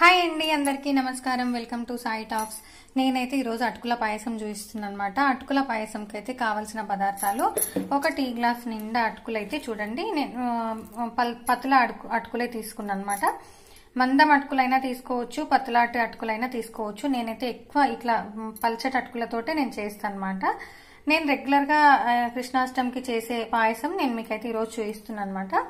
Hi అండి, అందరికీ నమస్కారం. Welcome to Sai talks. నేనైతే ఈరోజు అటుకుల పాయసం చూపిస్తున్నాను అనమాట. అటుకుల పాయసంకి అయితే కావాల్సిన పదార్థాలు: ఒక టీ గ్లాస్ నిండా అటుకులు అయితే చూడండి. నేను పతుల అటుకులే తీసుకున్నాను అనమాట. మందం అటుకులైనా తీసుకోవచ్చు, పతులాటి అటుకులైనా తీసుకోవచ్చు. నేనైతే ఎక్కువ ఇట్లా పల్చటి అటుకులతోటే నేను చేస్తాను అనమాట. నేను రెగ్యులర్ గా కృష్ణాష్టమికి చేసే పాయసం నేను మీకైతే ఈరోజు చూపిస్తున్నాను అనమాట.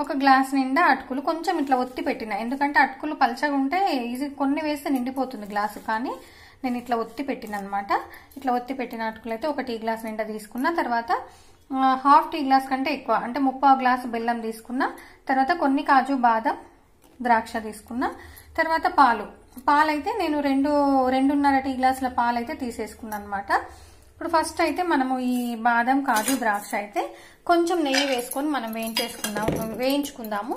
ఒక గ్లాస్ నిండా అటుకులు కొంచెం ఇట్లా ఒత్తి పెట్టిన, ఎందుకంటే అటుకులు పల్చగా ఉంటే ఈజీ కొన్ని వేస్తే నిండిపోతుంది గ్లాసు, కానీ నేను ఇట్లా ఒత్తి పెట్టిన అనమాట. ఇట్లా ఒత్తి పెట్టిన అటుకులు అయితే ఒక టీ గ్లాస్ నిండా తీసుకున్న. తర్వాత హాఫ్ టీ గ్లాస్ కంటే ఎక్కువ అంటే 3/4 గ్లాసు బెల్లం తీసుకున్న. తర్వాత కొన్ని కాజు, బాదం, ద్రాక్ష తీసుకున్న. తర్వాత పాలైతే నేను 2.5 టీ గ్లాసుల పాలు అయితే తీసేసుకున్నాను అనమాట. ఇప్పుడు ఫస్ట్ అయితే మనము ఈ బాదం, కాజు, ద్రాక్ష అయితే కొంచెం నెయ్యి వేసుకొని మనం వేయించుకుందాము.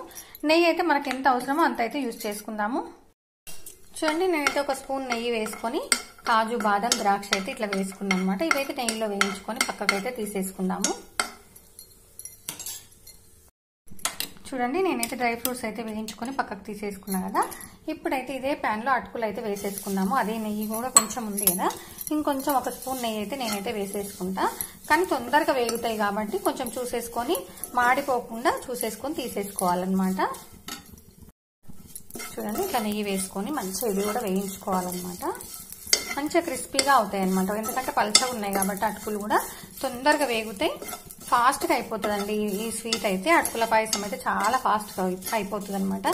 నెయ్యి అయితే మనకి ఎంత అవసరమో అంత అయితే యూజ్ చేసుకుందాము. చూడండి, నేనైతే ఒక స్పూన్ నెయ్యి వేసుకొని కాజు, బాదం, ద్రాక్ష అయితే ఇట్లా వేసుకున్నాను అనమాట. ఇవైతే నెయ్యిలో వేయించుకొని పక్కకైతే తీసేసుకుందాము. చూడండి, నేనైతే డ్రై ఫ్రూట్స్ అయితే వేయించుకొని పక్కకు తీసేసుకున్నా కదా. ఇప్పుడైతే ఇదే ప్యాన్ లో అటుకులు అయితే వేసేసుకుందాము. అదే నెయ్యి కూడా కొంచెం ఉంది కదా, ఇంకొంచెం ఒక స్పూన్ నెయ్యి అయితే నేనైతే వేసేసుకుంటా. కానీ తొందరగా వేగుతాయి కాబట్టి కొంచెం చూసేసుకొని, మాడిపోకుండా చూసేసుకొని తీసేసుకోవాలన్నమాట. చూడండి, ఇట్లా నెయ్యి వేసుకొని మంచిగా ఇది కూడా వేయించుకోవాలన్నమాట. మంచిగా క్రిస్పీగా అవుతాయి అనమాట. ఎందుకంటే పల్చగా ఉన్నాయి కాబట్టి అటుకులు కూడా తొందరగా వేగుతాయి, ఫాస్ట్గా అయిపోతుందండి. ఈ స్వీట్ అయితే అటుకుల పాయసం అయితే చాలా ఫాస్ట్గా అయిపోతుంది అనమాట.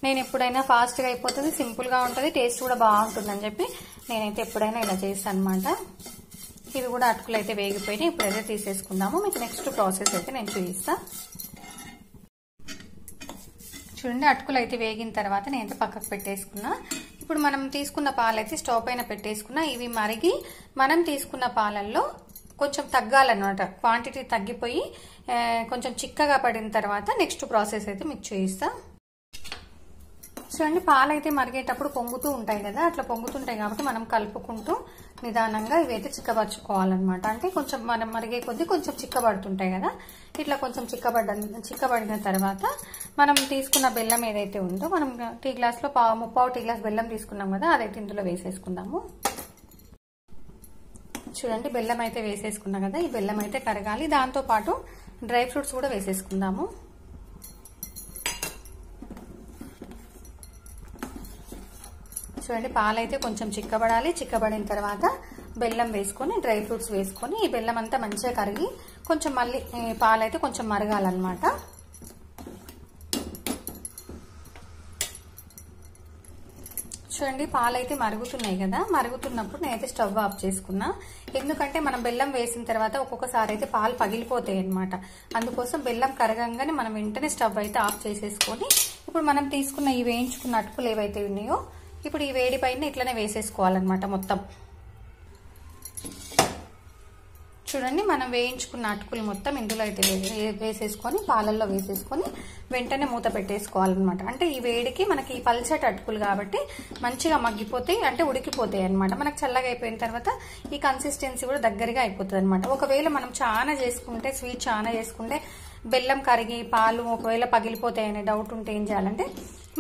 నేను ఎప్పుడైనా ఫాస్ట్గా అయిపోతుంది, సింపుల్గా ఉంటుంది, టేస్ట్ కూడా బాగుంటుందని చెప్పి నేనైతే ఎప్పుడైనా ఇలా చేస్తాను అనమాట. ఇవి కూడా అటుకులు అయితే వేగిపోయినాయి. ఇప్పుడైతే తీసేసుకుందాము. మీకు నెక్స్ట్ ప్రాసెస్ అయితే నేను చూపిస్తాను. చూడండి, అటుకులు అయితే వేగిన తర్వాత నేనైతే పక్కకు పెట్టేసుకున్నా. ఇప్పుడు మనం తీసుకున్న పాలు అయితే స్టవ్ పైన పెట్టేసుకున్నా. ఇవి మరిగి మనం తీసుకున్న పాలల్లో కొంచెం తగ్గాలన్నమాట. క్వాంటిటీ తగ్గిపోయి కొంచెం చిక్కగా పడిన తర్వాత నెక్స్ట్ ప్రాసెస్ అయితే మీకు చూపిస్తా. చూడండి, పాలు అయితే మరిగేటప్పుడు పొంగుతూ ఉంటాయి కదా, అట్లా పొంగుతుంటాయి కాబట్టి మనం కలుపుకుంటూ నిదానంగా ఇవైతే చిక్కబరుచుకోవాలన్నమాట. అంటే కొంచెం మనం మరిగే కొద్దీ కొంచెం చిక్కబడుతుంటాయి కదా, ఇట్లా కొంచెం చిక్కబడిన తర్వాత మనం తీసుకున్న బెల్లం ఏదైతే ఉందో, మనం టీ గ్లాస్లో 3/4 టీ గ్లాస్ బెల్లం తీసుకున్నాం కదా, అదైతే ఇందులో వేసేసుకుందాము. చూడండి, బెల్లం అయితే వేసేసుకున్నాం కదా, ఈ బెల్లం అయితే కరగాలి. దాంతో పాటు డ్రై ఫ్రూట్స్ కూడా వేసేసుకుందాము. చూడండి, పాలైతే కొంచెం చిక్కబడాలి. చిక్కబడిన తర్వాత బెల్లం వేసుకొని డ్రై ఫ్రూట్స్ వేసుకొని ఈ బెల్లం అంతా మంచిగా కరిగి కొంచెం మళ్ళీ పాలైతే కొంచెం మరగాలన్నమాట. చూడండి, పాలైతే మరుగుతున్నాయి కదా, మరుగుతున్నప్పుడు నేనైతే స్టవ్ ఆఫ్ చేసుకున్నా. ఎందుకంటే మనం బెల్లం వేసిన తర్వాత ఒక్కొక్కసారి అయితే పాలు పగిలిపోతాయి అనమాట. అందుకోసం బెల్లం కరగంగానే మనం వెంటనే స్టవ్ అయితే ఆఫ్ చేసేసుకొని ఇప్పుడు మనం తీసుకున్న ఈ వేయించుకున్న అటుకులు ఏవైతే ఉన్నాయో ఇప్పుడు ఈ వేడి పైన ఇట్లనే వేసేసుకోవాలన్నమాట మొత్తం. చూడండి, మనం వేయించుకున్న అటుకులు మొత్తం ఇందులో అయితే వేసేసుకొని పాలల్లో వేసేసుకొని వెంటనే మూత పెట్టేసుకోవాలన్నమాట. అంటే ఈ వేడికి మనకి ఈ పల్చటి అటుకులు కాబట్టి మంచిగా మగ్గిపోతాయి, అంటే ఉడికిపోతాయి అనమాట. మనకు చల్లగా అయిపోయిన తర్వాత ఈ కన్సిస్టెన్సీ కూడా దగ్గరగా అయిపోతుంది అనమాట. ఒకవేళ మనం చాలా చేసుకుంటే, స్వీట్ చాలా చేసుకుంటే బెల్లం కరిగి పాలు ఒకవేళ పగిలిపోతాయనే డౌట్ ఉంటే ఏం చేయాలంటే,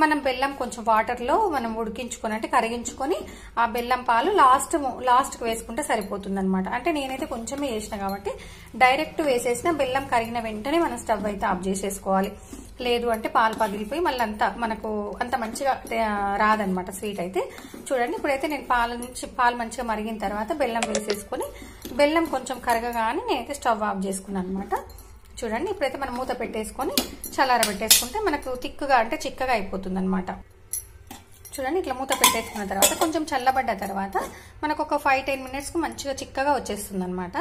మనం బెల్లం కొంచెం వాటర్లో మనం ఉడికించుకొని అంటే కరిగించుకొని ఆ బెల్లం పాలు లాస్ట్కి వేసుకుంటే సరిపోతుంది అనమాట. అంటే నేనైతే కొంచెమే చేసిన కాబట్టి డైరెక్ట్ వేసేసిన బెల్లం కరిగిన వెంటనే మనం స్టవ్ అయితే ఆఫ్ చేసేసుకోవాలి. లేదు అంటే పాలు పగిలిపోయి మళ్ళీ మనకు అంత మంచిగా రాదనమాట స్వీట్ అయితే. చూడండి, ఇప్పుడైతే నేను పాలు మంచిగా మరిగిన తర్వాత బెల్లం వేసేసుకొని బెల్లం కొంచెం కరగగానే నేనైతే స్టవ్ ఆఫ్ చేసుకున్నాను అనమాట. చూడండి, ఇప్పుడైతే మనం మూత పెట్టేసుకొని చల్లారబెట్టేసుకుంటే మనకు తిక్కుగా అంటే చిక్కగా అయిపోతుంది అనమాట. చూడండి, ఇట్లా మూత పెట్టేసుకున్న తర్వాత కొంచెం చల్లబడ్డ తర్వాత మనకు ఒక 5-10 మినిట్స్కి మంచిగా చిక్కగా వచ్చేస్తుంది అనమాట.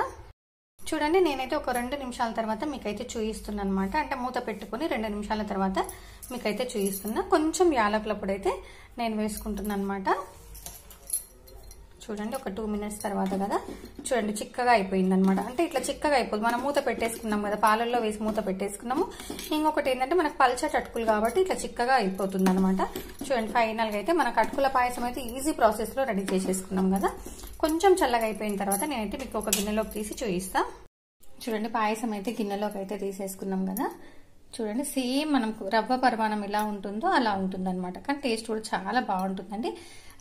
చూడండి, నేనైతే ఒక 2 నిమిషాల తర్వాత మీకైతే చూపిస్తున్నాను అనమాట. అంటే మూత పెట్టుకుని 2 నిమిషాల తర్వాత మీకైతే చూపిస్తున్నా. కొంచెం యాలకుల పొడి అయితే నేను వేసుకుంటున్నాను అనమాట. చూడండి, ఒక 2 మినిట్స్ తర్వాత కదా, చూడండి చిక్కగా అయిపోయింది అనమాట. అంటే ఇట్లా చిక్కగా అయిపోతుంది. మనం మూత పెట్టేసుకున్నాం కదా, పాలల్లో వేసి మూత పెట్టేసుకున్నాము. ఇంకొకటి ఏంటంటే మనకు పల్చటి అటుకులు కాబట్టి ఇట్లా చిక్కగా అయిపోతుంది అనమాట. చూడండి, ఫైనల్గా అయితే మనకు అటుకుల పాయసం అయితే ఈజీ ప్రాసెస్లో రెడీ చేసేసుకున్నాం కదా. కొంచెం చల్లగా అయిపోయిన తర్వాత నేనైతే మీకు ఒక గిన్నెలోకి తీసి చూపిస్తా. చూడండి, పాయసం అయితే గిన్నెలోకి అయితే తీసేసుకున్నాం కదా. చూడండి సేమ్ మనం రవ్వ పరమాణం ఎలా ఉంటుందో అలా ఉంటుందన్నమాట. కానీ టేస్ట్ కూడా చాలా బాగుంటుందండి.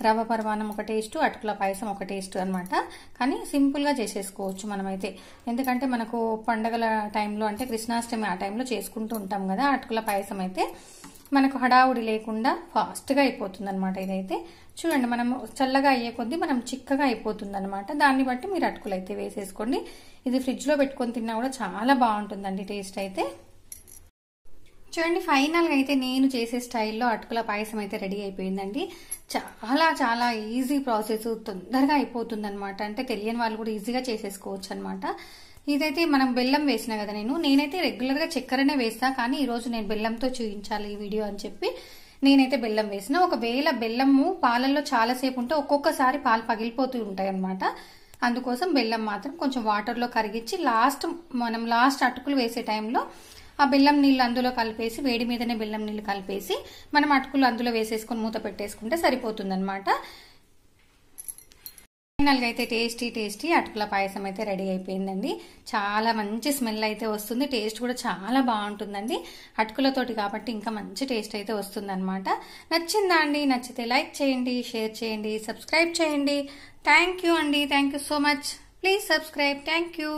రవ్వ పరమాణం ఒక టేస్ట్, అటుకుల పాయసం ఒక టేస్ట్ అనమాట. కానీ సింపుల్ గా చేసేసుకోవచ్చు మనమైతే. ఎందుకంటే మనకు పండగల టైంలో అంటే కృష్ణాష్టమి ఆ టైంలో చేసుకుంటూ ఉంటాం కదా. అటుకుల పాయసం అయితే మనకు హడావుడి లేకుండా ఫాస్ట్ గా అయిపోతుంది అనమాట. ఇదైతే చూడండి మనం చల్లగా అయ్యే కొద్దీ మనం చిక్కగా అయిపోతుంది అనమాట. దాన్ని బట్టి మీరు అటుకులు అయితే వేసేసుకోండి. ఇది ఫ్రిడ్జ్ లో పెట్టుకొని తిన్నా కూడా చాలా బాగుంటుందండి టేస్ట్ అయితే. చూడండి ఫైనల్ గా అయితే నేను చేసే స్టైల్లో అటుకుల పాయసం అయితే రెడీ అయిపోయిందండి. చాలా చాలా ఈజీ ప్రాసెస్, తొందరగా అయిపోతుంది అనమాట. అంటే తెలియని వాళ్ళు కూడా ఈజీగా చేసేసుకోవచ్చు అనమాట. ఇదైతే మనం బెల్లం వేసినా కదా, నేనైతే రెగ్యులర్ గా చక్కెరనే వేస్తా, కానీ ఈ రోజు నేను బెల్లంతో చూపించాలి ఈ వీడియో అని చెప్పి నేనైతే బెల్లం వేసిన. ఒకవేళ బెల్లము పాలల్లో చాలాసేపు ఉంటే ఒక్కొక్కసారి పాలు పగిలిపోతూ ఉంటాయి అనమాట. అందుకోసం బెల్లం మాత్రం కొంచెం వాటర్లో కరిగించి మనం లాస్ట్ అటుకులు వేసే టైంలో ఆ బెల్లం నీళ్ళు అందులో కలిపేసి, వేడి మీదనే బెల్లం నీళ్ళు కలిపేసి మనం అటుకులు అందులో వేసేసుకొని మూత పెట్టేసుకుంటే సరిపోతుంది అనమాట. ఫైనల్ గా అయితే టేస్టీ అటుకుల పాయసం అయితే రెడీ అయిపోయిందండి. చాలా మంచి స్మెల్ అయితే వస్తుంది, టేస్ట్ కూడా చాలా బాగుంటుందండి. అటుకులతోటి కాబట్టి ఇంకా మంచి టేస్ట్ అయితే వస్తుంది అనమాట. నచ్చిందా అండి? నచ్చితే లైక్ చేయండి, షేర్ చేయండి, సబ్స్క్రైబ్ చేయండి. థ్యాంక్ యూ అండి. Thank you so much. Please subscribe. Thank you.